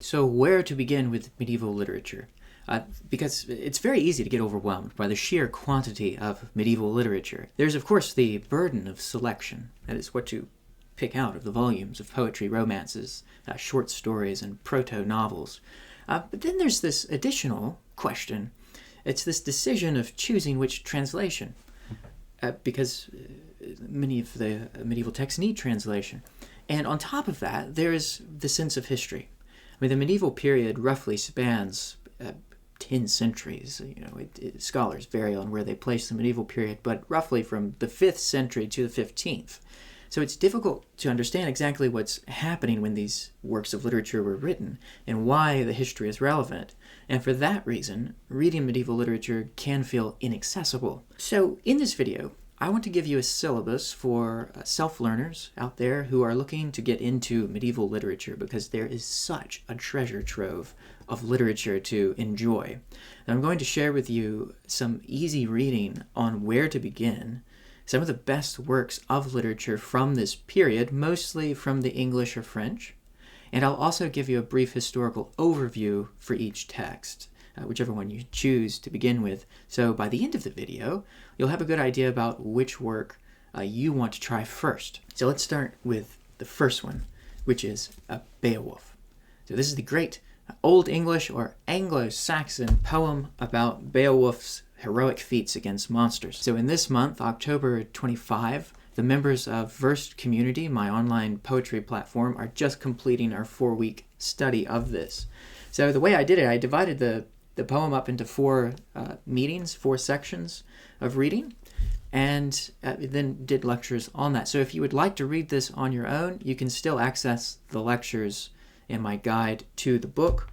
So where to begin with medieval literature? Because it's very easy to get overwhelmed by the sheer quantity of medieval literature. There's, of course, the burden of selection. That is, what to pick out of the volumes of poetry, romances, short stories, and proto-novels. But then there's this additional question. It's this decision of choosing which translation, because many of the medieval texts need translation. And on top of that, there's the sense of history. I mean, the medieval period roughly spans 10 centuries. Scholars vary on where they place the medieval period, but roughly from the 5th century to the 15th. So it's difficult to understand exactly what's happening when these works of literature were written and why the history is relevant. And for that reason, reading medieval literature can feel inaccessible. So in this video, I want to give you a syllabus for self-learners out there who are looking to get into medieval literature because there is such a treasure trove of literature to enjoy. And I'm going to share with you some easy reading on where to begin, some of the best works of literature from this period, mostly from the English or French, and I'll also give you a brief historical overview for each text, whichever one you choose to begin with. So by the end of the video, you'll have a good idea about which work you want to try first. So let's start with the first one, which is Beowulf. So this is the great Old English or Anglo-Saxon poem about Beowulf's heroic feats against monsters. So in this month, October 25, the members of Versed Community, my online poetry platform, are just completing our 4-week study of this. So the way I did it, I divided the poem up into 4 meetings, 4 sections of reading, and then did lectures on that. So if you would like to read this on your own, you can still access the lectures and my guide to the book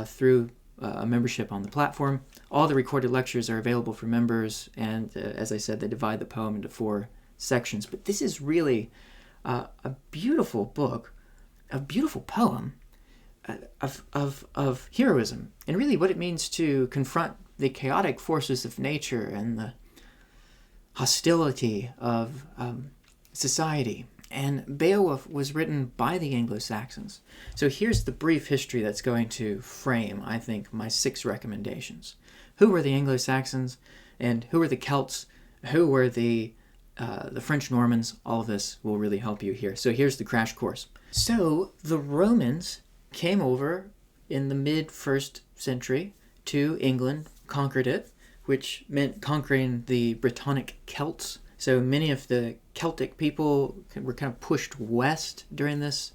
through a membership on the platform. All the recorded lectures are available for members, and as I said, they divide the poem into 4 sections. But this is really a beautiful book, a beautiful poem of heroism, and really what it means to confront the chaotic forces of nature and the hostility of society. And Beowulf was written by the Anglo-Saxons. So here's the brief history that's going to frame, I think, my 6 recommendations. Who were the Anglo-Saxons, and who were the Celts? Who were the French Normans? All of this will really help you here. So here's the crash course. So the Romans came over in the mid-1st century to England, conquered it, which meant conquering the Brittonic Celts. So many of the Celtic people were kind of pushed west during this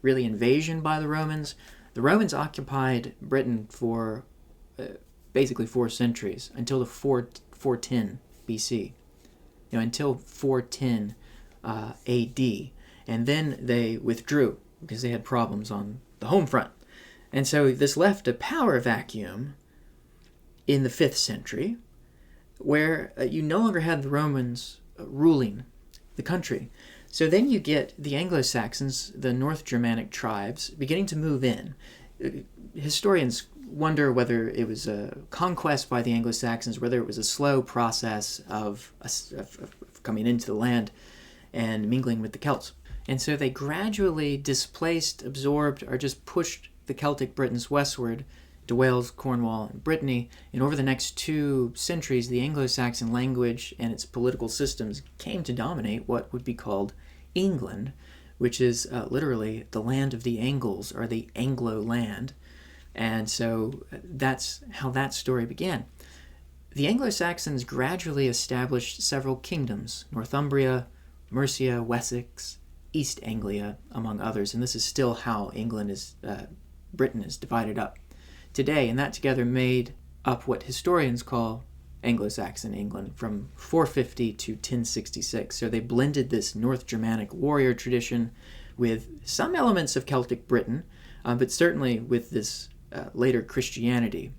really invasion by the Romans. The Romans occupied Britain for basically 4 centuries, until the 410 BC, until 410 AD. And then they withdrew because they had problems on the home front. And so this left a power vacuum in the 5th century where you no longer had the Romans ruling the country. So then you get the Anglo-Saxons, the North Germanic tribes, beginning to move in. Historians wonder whether it was a conquest by the Anglo-Saxons, whether it was a slow process of coming into the land and mingling with the Celts. And so they gradually displaced, absorbed, or just pushed the Celtic Britons westward to Wales, Cornwall, and Brittany. And over the next 2 centuries, the Anglo-Saxon language and its political systems came to dominate what would be called England, which is literally the land of the Angles, or the Anglo land. And so that's how that story began. The Anglo-Saxons gradually established several kingdoms: Northumbria, Mercia, Wessex, East Anglia, among others. And this is still how Britain is divided up today, and that together made up what historians call Anglo-Saxon England from 450 to 1066. So they blended this North Germanic warrior tradition with some elements of Celtic Britain, but certainly with this later Christianity,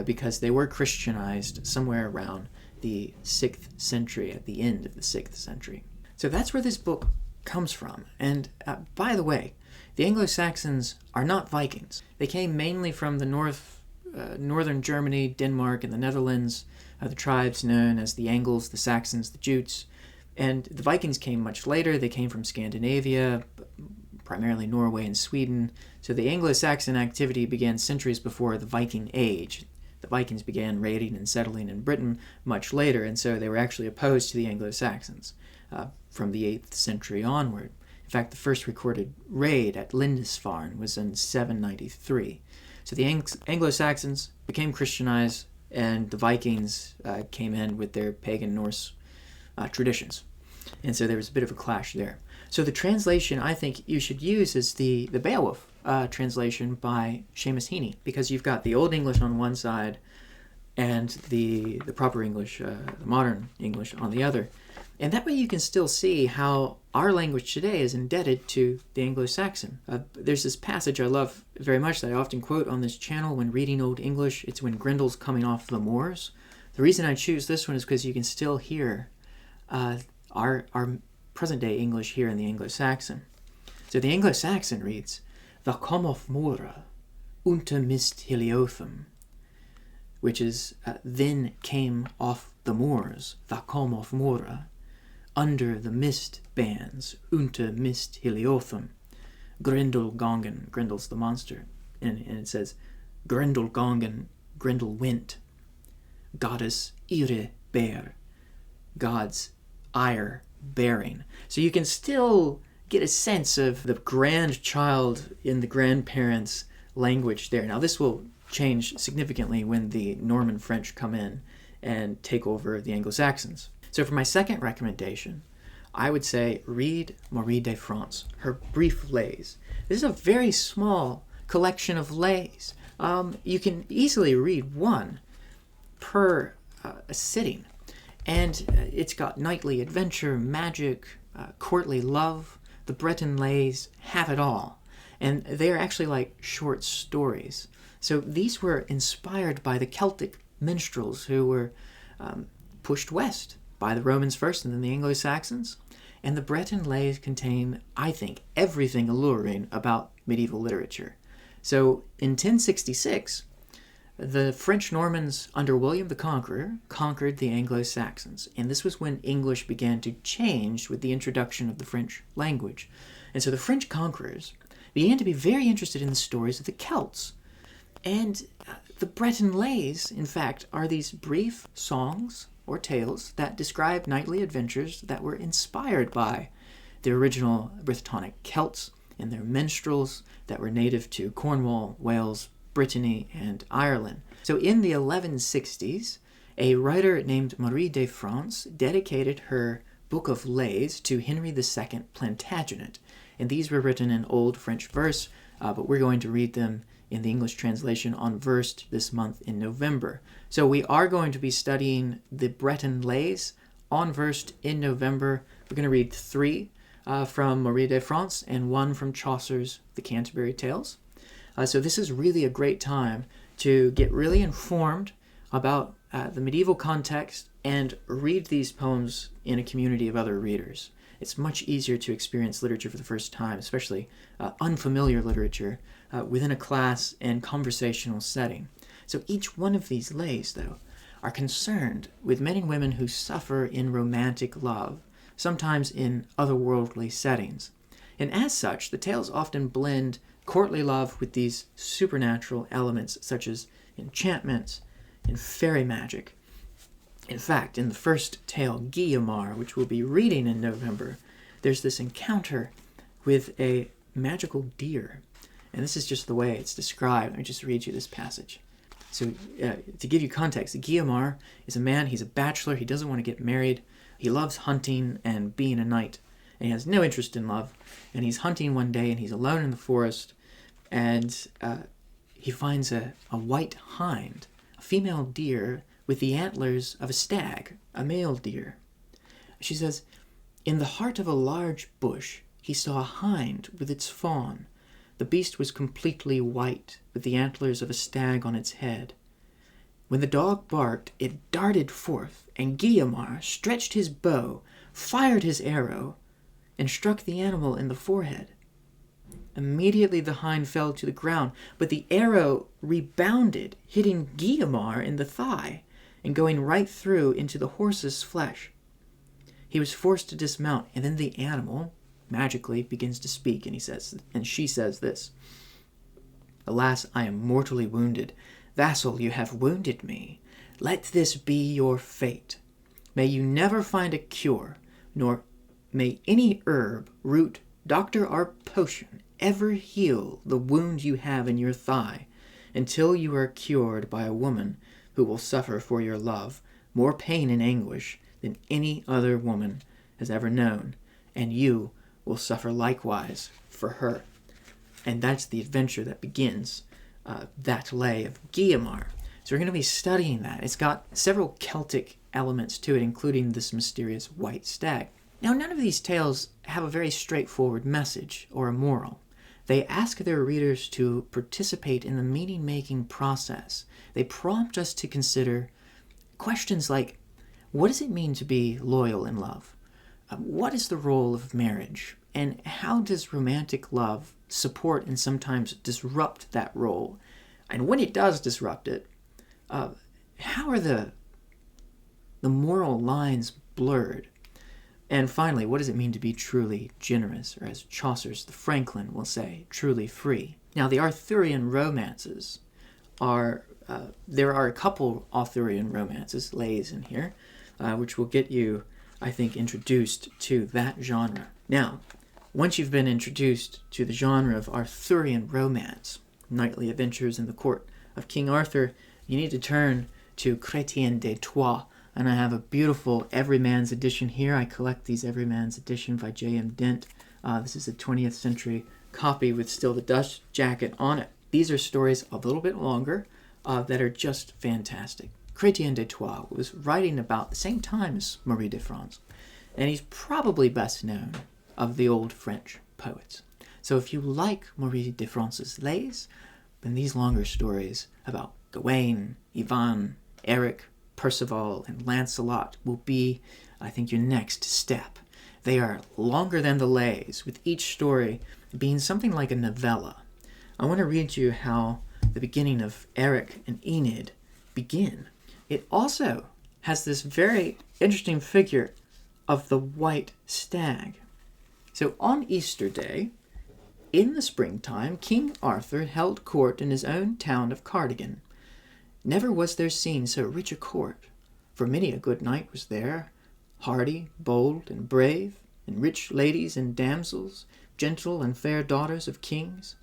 because they were Christianized somewhere around the 6th century, at the end of the 6th century. So that's where this book comes from. And by the way, the Anglo-Saxons are not Vikings. They came mainly from the northern Germany, Denmark, and the Netherlands, the tribes known as the Angles, the Saxons, the Jutes. And the Vikings came much later. They came from Scandinavia, primarily Norway and Sweden. So the Anglo-Saxon activity began centuries before the Viking Age. The Vikings began raiding and settling in Britain much later, and so they were actually opposed to the Anglo-Saxons from the 8th century onward. In fact, the first recorded raid at Lindisfarne was in 793. So the Anglo-Saxons became Christianized, and the Vikings came in with their pagan Norse traditions. And so there was a bit of a clash there. So the translation I think you should use is the Beowulf translation by Seamus Heaney, because you've got the Old English on one side and the proper English, the modern English on the other. And that way you can still see how our language today is indebted to the Anglo-Saxon. There's this passage I love very much that I often quote on this channel when reading Old English. It's when Grendel's coming off the moors. The reason I choose this one is because you can still hear our present-day English here in the Anglo-Saxon. So the Anglo-Saxon reads, "The come off mora, unter mist Hiliothum," which is, then came off the moors, the come off mora, under the mist bands, unter mist Hiliothum. Grendel gongen, Grendel's the monster. And it says, Grendel gongen, Grendel went. Goddess ire bear, God's ire bearing. So you can still get a sense of the grandchild in the grandparents' language there. Now this will change significantly when the Norman French come in and take over the Anglo-Saxons. So for my second recommendation, I would say read Marie de France, her brief lays. This is a very small collection of lays. You can easily read one per a sitting. And it's got knightly adventure, magic, courtly love. The Breton lays have it all. And they're actually like short stories. So these were inspired by the Celtic minstrels who were pushed west by the Romans first and then the Anglo-Saxons. And the Breton lays contain, I think, everything alluring about medieval literature. So in 1066, the French Normans under William the Conqueror conquered the Anglo-Saxons, and this was when English began to change with the introduction of the French language. And so the French conquerors began to be very interested in the stories of the Celts. And the Breton lays, in fact, are these brief songs or tales that describe knightly adventures that were inspired by the original Brythonic Celts and their minstrels that were native to Cornwall, Wales, Brittany, and Ireland. So in the 1160s, a writer named Marie de France dedicated her book of lays to Henry II Plantagenet. And these were written in Old French verse, but we're going to read them in the English translation on Versed this month in November. So we are going to be studying the Breton lays on Versed in November. We're going to read 3 from Marie de France and 1 from Chaucer's The Canterbury Tales. So this is really a great time to get really informed about the medieval context and read these poems in a community of other readers. It's much easier to experience literature for the first time, especially unfamiliar literature, within a class and conversational setting. So each one of these lays, though, are concerned with men and women who suffer in romantic love, sometimes in otherworldly settings. And as such, the tales often blend courtly love with these supernatural elements such as enchantments and fairy magic. In fact, in the first tale, Guillemar, which we'll be reading in November, there's this encounter with a magical deer. And this is just the way it's described. Let me just read you this passage. So to give you context, Guillemar is a man, he's a bachelor, he doesn't want to get married, he loves hunting and being a knight, and he has no interest in love. And he's hunting one day and he's alone in the forest, and he finds a white hind, a female deer with the antlers of a stag, a male deer. She says, "In the heart of a large bush he saw a hind with its fawn. The beast was completely white, with the antlers of a stag on its head. When the dog barked, it darted forth, and Guillemar stretched his bow, fired his arrow, and struck the animal in the forehead. Immediately the hind fell to the ground, but the arrow rebounded, hitting Guillemar in the thigh, and going right through into the horse's flesh. He was forced to dismount, and then the animal, magically begins to speak, and she says this: "Alas, I am mortally wounded. Vassal, you have wounded me. Let this be your fate. May you never find a cure, nor may any herb, root, doctor, or potion ever heal the wound you have in your thigh, until you are cured by a woman who will suffer for your love more pain and anguish than any other woman has ever known, and you will suffer likewise for her." And that's the adventure that begins that lay of Guiomar. So we're going to be studying that. It's got several Celtic elements to it, including this mysterious white stag. Now, none of these tales have a very straightforward message or a moral. They ask their readers to participate in the meaning-making process. They prompt us to consider questions like, what does it mean to be loyal in love? What is the role of marriage? And how does romantic love support and sometimes disrupt that role? And when it does disrupt it, how are the moral lines blurred? And finally, what does it mean to be truly generous, or as Chaucer's The Franklin will say, truly free? Now, the Arthurian romances are, there are a couple Arthurian romances, lays in here, which will get you, I think, introduced to that genre. Now, once you've been introduced to the genre of Arthurian romance, knightly adventures in the court of King Arthur, you need to turn to Chrétien de Troyes. And I have a beautiful Everyman's edition here. I collect these Everyman's edition by J.M. Dent. This is a 20th century copy with still the dust jacket on it. These are stories a little bit longer that are just fantastic. Chrétien de Troyes was writing about the same time as Marie de France, and he's probably best known of the old French poets. So if you like Marie de France's lays, then these longer stories about Gawain, Yvain, Eric, Percival, and Lancelot will be, I think, your next step. They are longer than the lays, with each story being something like a novella. I want to read you how the beginning of Eric and Enid begin. It also has this very interesting figure of the white stag. So on Easter Day, in the springtime, King Arthur held court in his own town of Cardigan. Never was there seen so rich a court, for many a good knight was there, hardy, bold, and brave, and rich ladies and damsels, gentle and fair daughters of kings.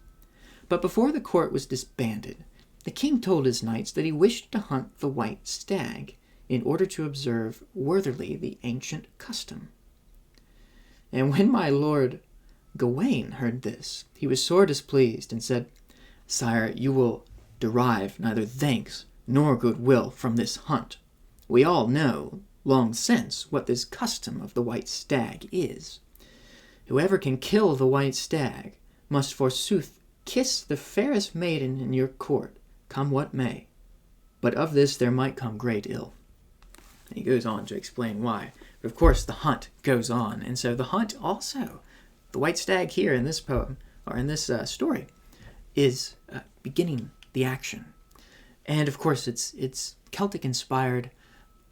But before the court was disbanded, the king told his knights that he wished to hunt the white stag, in order to observe worthily the ancient custom. And when my lord Gawain heard this, he was sore displeased, and said, "Sire, you will derive neither thanks nor goodwill from this hunt. We all know, long since, what this custom of the white stag is. Whoever can kill the white stag must forsooth kiss the fairest maiden in your court, come what may. But of this there might come great ill." And he goes on to explain why. But of course the hunt goes on, and so the hunt also, the white stag here in this poem, or in this story, is beginning the action. And of course it's Celtic inspired,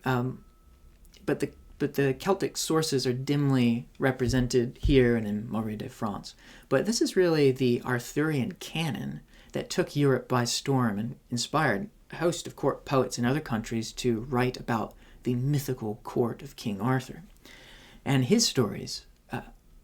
but the Celtic sources are dimly represented here and in Marie de France. But this is really the Arthurian canon that took Europe by storm and inspired a host of court poets in other countries to write about the mythical court of King Arthur. And his stories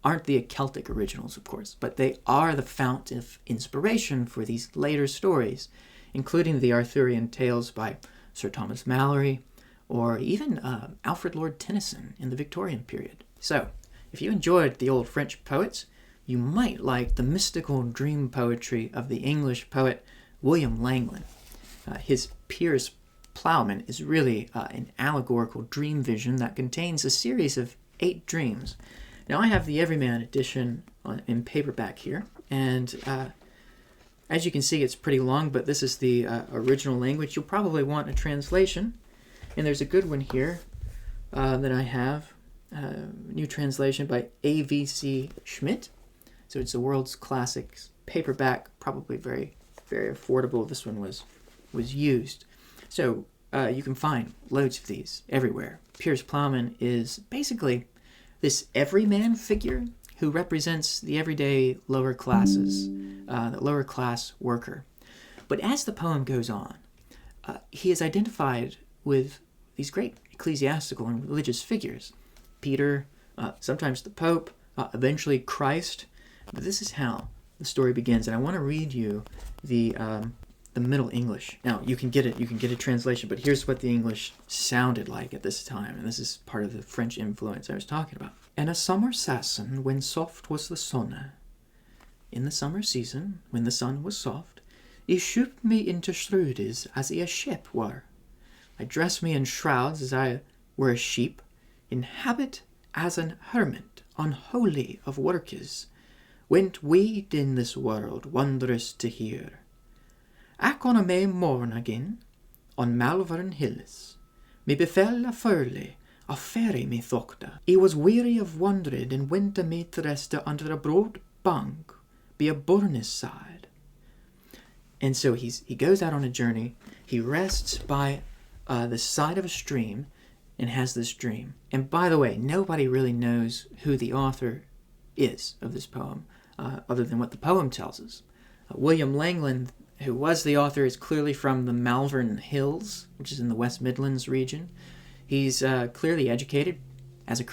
aren't the Celtic originals, of course, but they are the fount of inspiration for these later stories, including the Arthurian tales by Sir Thomas Malory, or even Alfred Lord Tennyson in the Victorian period. So, if you enjoyed the old French poets, you might like the mystical dream poetry of the English poet William Langland. His Piers Plowman is really an allegorical dream vision that contains a series of 8 dreams. Now, I have the Everyman edition in paperback here, and as you can see, it's pretty long, but this is the original language. You'll probably want a translation, and there's a good one here that I have, new translation by A.V.C. Schmidt. So it's the world's classics paperback, probably very, very affordable. This one was used. So you can find loads of these everywhere. Piers Plowman is basically this everyman figure who represents the everyday lower classes, the lower class worker. But as the poem goes on, he is identified with these great ecclesiastical and religious figures. Peter, sometimes the Pope, eventually Christ. But this is how the story begins, and I want to read you the Middle English. Now you can get a translation, but here's what the English sounded like at this time, and this is part of the French influence I was talking about. And a summer season, when soft was the sun, in the summer season, when the sun was soft, I shoot me into shroudes as I a ship were. I dress me in shrouds as I were a sheep, in habit as an hermit, unholy of workes, went weed in this world wondrous to hear. Ac on a May morn again, on Malvern hills, me befell a furley, a ferry me thokta. I was weary of wandering and went a me to rest under a broad bank be a Bournemouth side. And so he goes out on a journey. He rests by the side of a stream and has this dream. And by the way, nobody really knows who the author is of this poem, other than what the poem tells us. William Langland, who was the author, is clearly from the Malvern Hills, which is in the West Midlands region. He's clearly educated as a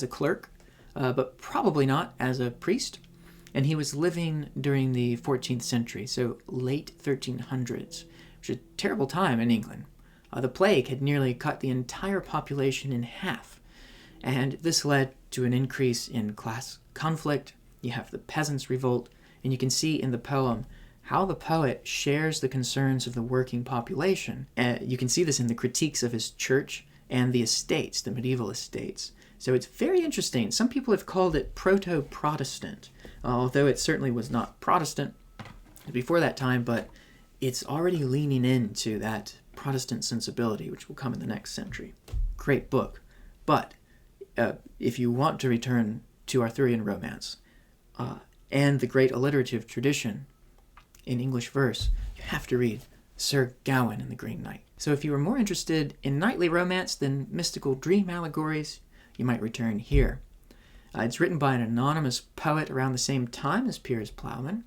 clerk, but probably not as a priest. And he was living during the 14th century, so late 1300s, which is a terrible time in England. The plague had nearly cut the entire population in half, and this led to an increase in class conflict. You have the peasants' revolt, and you can see in the poem how the poet shares the concerns of the working population. You can see this in the critiques of his church and the estates, the medieval estates. So it's very interesting. Some people have called it proto-Protestant, although it certainly was not Protestant before that time, but it's already leaning into that Protestant sensibility, which will come in the next century. Great book. But if you want to return to Arthurian Romance and the great alliterative tradition in English verse, you have to read Sir Gawain and the Green Knight. So if you were more interested in knightly romance than mystical dream allegories, you might return here. It's written by an anonymous poet around the same time as Piers Plowman,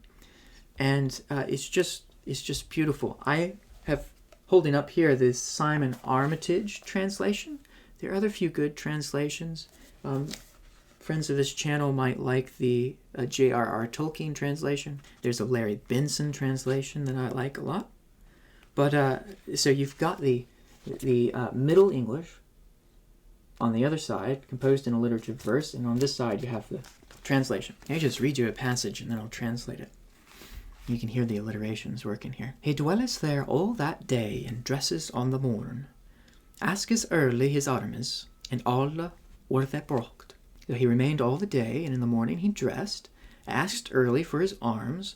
and it's just beautiful. I have holding up here the Simon Armitage translation. There are other few good translations. Friends of this channel might like the J.R.R. Tolkien translation. There's a Larry Benson translation that I like a lot. But so you've got the Middle English on the other side, composed in alliterative verse, and on this side you have the translation. I'll just read you a passage and then I'll translate it. You can hear the alliterations working here. He dwelleth there all that day and dresses on the morn. Asketh early his armes, and alle were they brocht. So he remained all the day, and in the morning he dressed, asked early for his arms,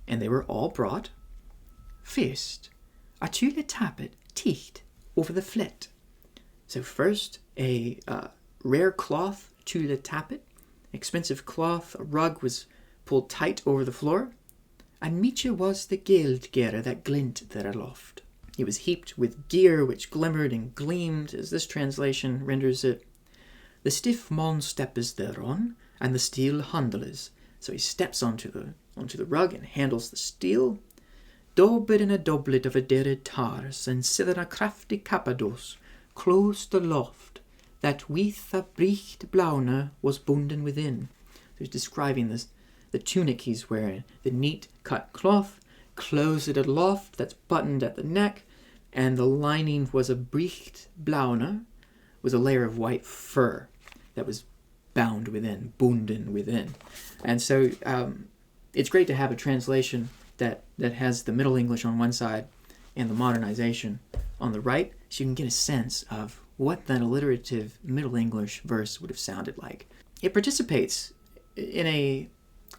and they were all brought. First, a tulle tappet ticht over the flet. So first, a rare cloth tulle tappet, expensive cloth, a rug was pulled tight over the floor, and meche was the gild gear that glint there aloft. He was heaped with gear which glimmered and gleamed, as this translation renders it. The stiff mon steppes thereon, and the steel handles. So he steps onto the rug and handles the steel. Dobber in a doublet of a derred tars, and sither a crafty cappados, close the loft, that with a bricht blaune was bunden within. So he's describing the tunic he's wearing, the neat cut cloth, closed aloft, that's buttoned at the neck, and the lining was a bricht blaune, was a layer of white fur that was bound within, bunden within. And so it's great to have a translation that has the Middle English on one side and the modernization on the right, so you can get a sense of what that alliterative Middle English verse would have sounded like. It participates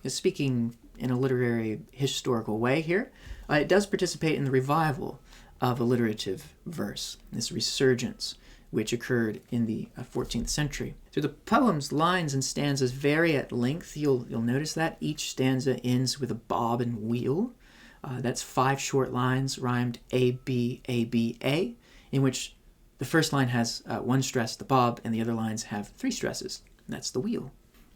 speaking in a literary historical way here, it does participate in the revival of alliterative verse, this resurgence which occurred in the 14th century. So the poem's lines and stanzas vary at length. You'll notice that each stanza ends with a bob and wheel. That's 5 short lines rhymed A, B, A, B, A, in which the first line has 1 stress, the bob, and the other lines have 3 stresses. And that's the wheel.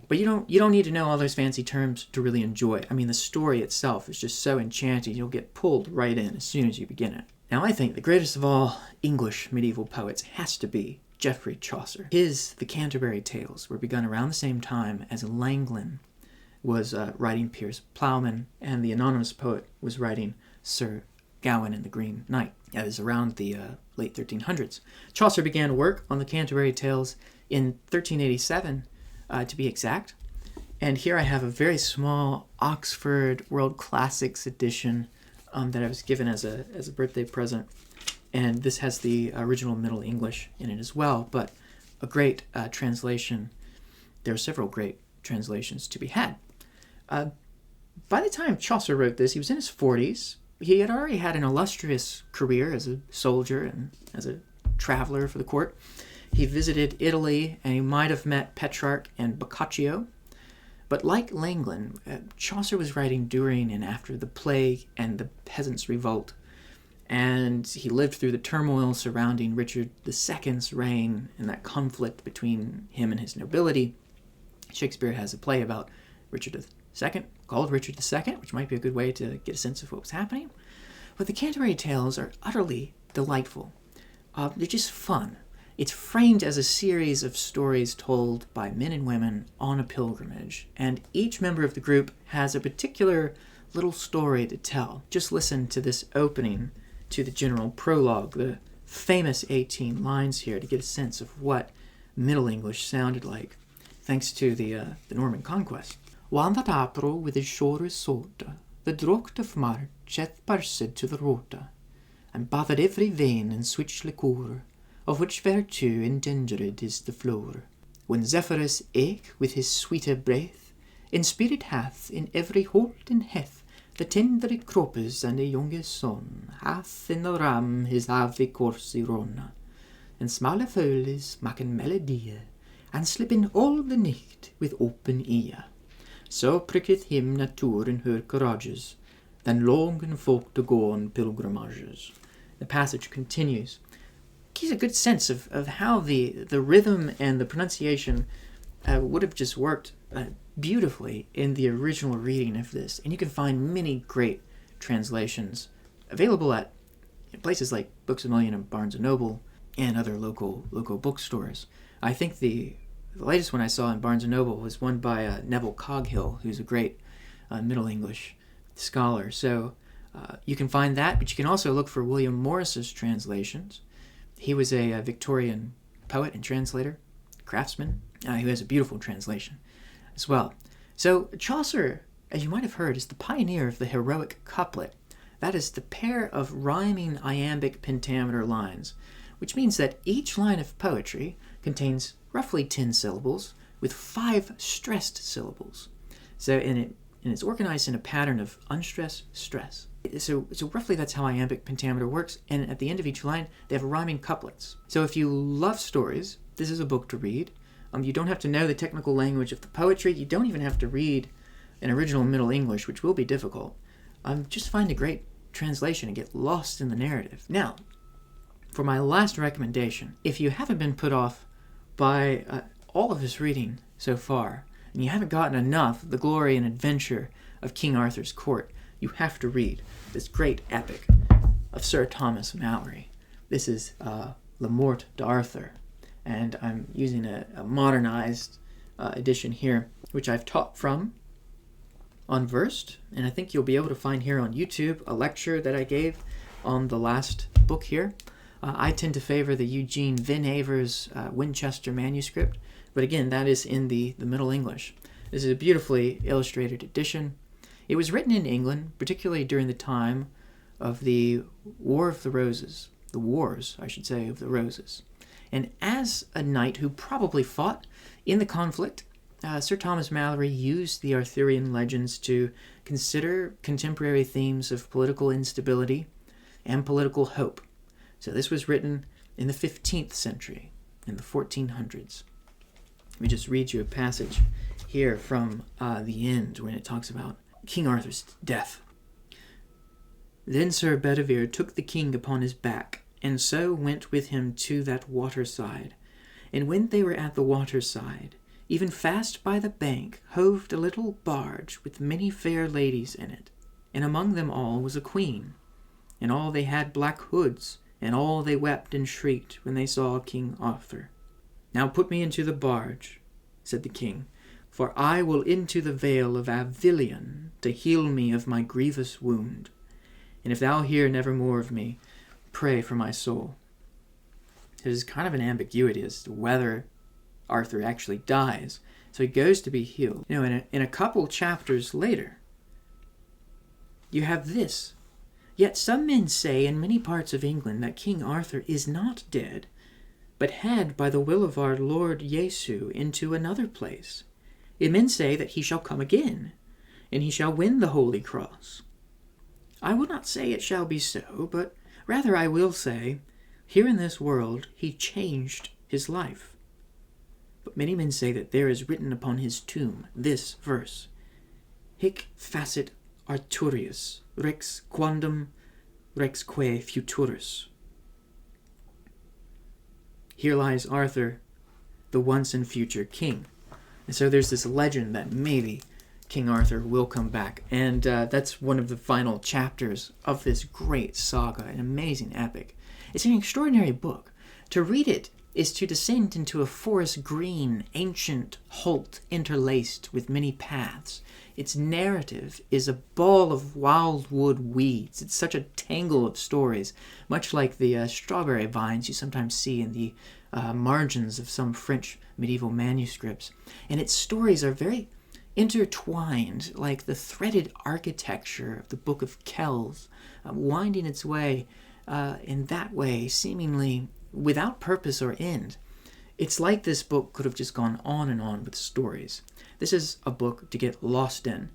But you don't need to know all those fancy terms to really enjoy it. I mean, the story itself is just so enchanting, you'll get pulled right in as soon as you begin it. Now, I think the greatest of all English medieval poets has to be Geoffrey Chaucer. His The Canterbury Tales were begun around the same time as Langland was writing Piers Plowman, and the anonymous poet was writing Sir Gawain and the Green Knight. That is around the late 1300s. Chaucer began work on the Canterbury Tales in 1387, to be exact. And here I have a very small Oxford World Classics edition that I was given as a birthday present. And this has the original Middle English in it as well, but a great translation. There are several great translations to be had. By the time Chaucer wrote this, he was in his 40s. He had already had an illustrious career as a soldier and as a traveler for the court. He visited Italy, and he might have met Petrarch and Boccaccio. But like Langland, Chaucer was writing during and after the plague and the peasants' revolt, and he lived through the turmoil surrounding Richard II's reign and that conflict between him and his nobility. Shakespeare has a play about Richard II, called Richard II, which might be a good way to get a sense of what was happening. But the Canterbury Tales are utterly delightful. They're just fun. It's framed as a series of stories told by men and women on a pilgrimage, and each member of the group has a particular little story to tell. Just listen to this opening to the general prologue, the famous 18 lines here, to get a sense of what Middle English sounded like, thanks to the Norman conquest. One that April with his shoulders sota, the drocht of March hath pursed to the rota, and bathed every vein and switch liquor, of which virtue engendered is the flower. When Zephyrus eke with his sweeter breath, in spirit hath in every holt and heth, the tender croppers and the youngest son, hath in the ram his ave corsi ronna, and smalle foules maken melodie, and slippen all the nicht with open ear. So pricketh him natuur in her courages, then longen folk to go on pilgrimages. The passage continues. Gives a good sense of how the rhythm and the pronunciation would have just worked beautifully in the original reading of this. And you can find many great translations available at places like Books A Million and Barnes & Noble and other local bookstores. I think the latest one I saw in Barnes & Noble was one by Neville Coghill, who's a great Middle English scholar. So you can find that, but you can also look for William Morris's translations. He was a Victorian poet and translator, craftsman, who has a beautiful translation as well. So Chaucer, as you might have heard, is the pioneer of the heroic couplet. That is the pair of rhyming iambic pentameter lines, which means that each line of poetry contains roughly 10 syllables with 5 stressed syllables. So it's organized in a pattern of unstressed, stress. So roughly that's how iambic pentameter works, and at the end of each line, they have rhyming couplets. So if you love stories, this is a book to read. You don't have to know the technical language of the poetry. You don't even have to read an original Middle English, which will be difficult. Just find a great translation and get lost in the narrative. Now, for my last recommendation, if you haven't been put off by all of this reading so far, and you haven't gotten enough of the glory and adventure of King Arthur's court, you have to read this great epic of Sir Thomas Malory. This is Le Morte d'Arthur, and I'm using a modernized edition here, which I've taught from on Versed, and I think you'll be able to find here on YouTube a lecture that I gave on the last book here. I tend to favor the Eugene Vinavers Winchester manuscript, but again, that is in the Middle English. This is a beautifully illustrated edition. It was written in England, particularly during the time of the War of the Roses, the Wars, I should say, of the Roses. And as a knight who probably fought in the conflict, Sir Thomas Malory used the Arthurian legends to consider contemporary themes of political instability and political hope. So this was written in the 15th century, in the 1400s. Let me just read you a passage here from the end when it talks about King Arthur's death. Then Sir Bedivere took the king upon his back, and so went with him to that water side. And when they were at the water side, Even fast by the bank hoved a little barge with many fair ladies in it, and among them all was a queen, and all they had black hoods, and all they wept and shrieked when they saw King Arthur. Now put me into the barge, said the king, for I will into the vale of Avilion to heal me of my grievous wound. And if thou hear never more of me, pray for my soul. There's kind of an ambiguity as to whether Arthur actually dies, so he goes to be healed. In a couple chapters later, you have this. Yet some men say in many parts of England that King Arthur is not dead, but had by the will of our Lord Jesu into another place. And men say that he shall come again, and he shall win the Holy Cross. I will not say it shall be so, but rather I will say, here in this world he changed his life. But many men say that there is written upon his tomb this verse, Hic facit Arturius, rex quondam rexque futurus. Here lies Arthur, the once and future king. And so there's this legend that maybe King Arthur will come back. And that's one of the final chapters of this great saga, an amazing epic. It's an extraordinary book. To read it is to descend into a forest green, ancient holt interlaced with many paths. Its narrative is a ball of wildwood weeds. It's such a tangle of stories, much like the strawberry vines you sometimes see in the margins of some French medieval manuscripts. And its stories are very intertwined, like the threaded architecture of the Book of Kells, winding its way in that way, seemingly without purpose or end. It's like this book could have just gone on and on with stories. This is a book to get lost in.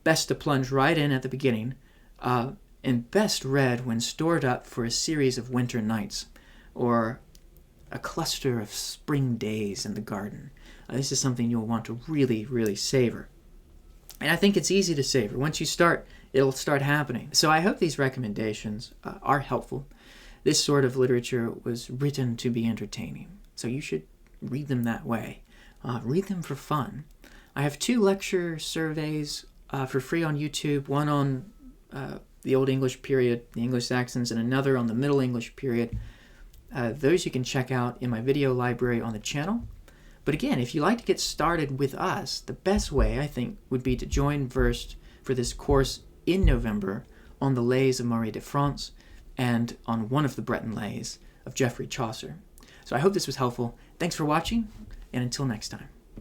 Best to plunge right in at the beginning, and best read when stored up for a series of winter nights, or a cluster of spring days in the garden. This is something you'll want to really, really savor. And I think it's easy to savor. Once you start, it'll start happening. So I hope these recommendations are helpful. This sort of literature was written to be entertaining, so you should read them that way. Read them for fun. I have 2 lecture surveys for free on YouTube, one on the Old English period, the Anglo-Saxons, and another on the Middle English period. Those you can check out in my video library on the channel. But again, if you like to get started with us, the best way, I think, would be to join Versed for this course in November on the lays of Marie de France and on one of the Breton lays of Geoffrey Chaucer. So I hope this was helpful. Thanks for watching, and until next time.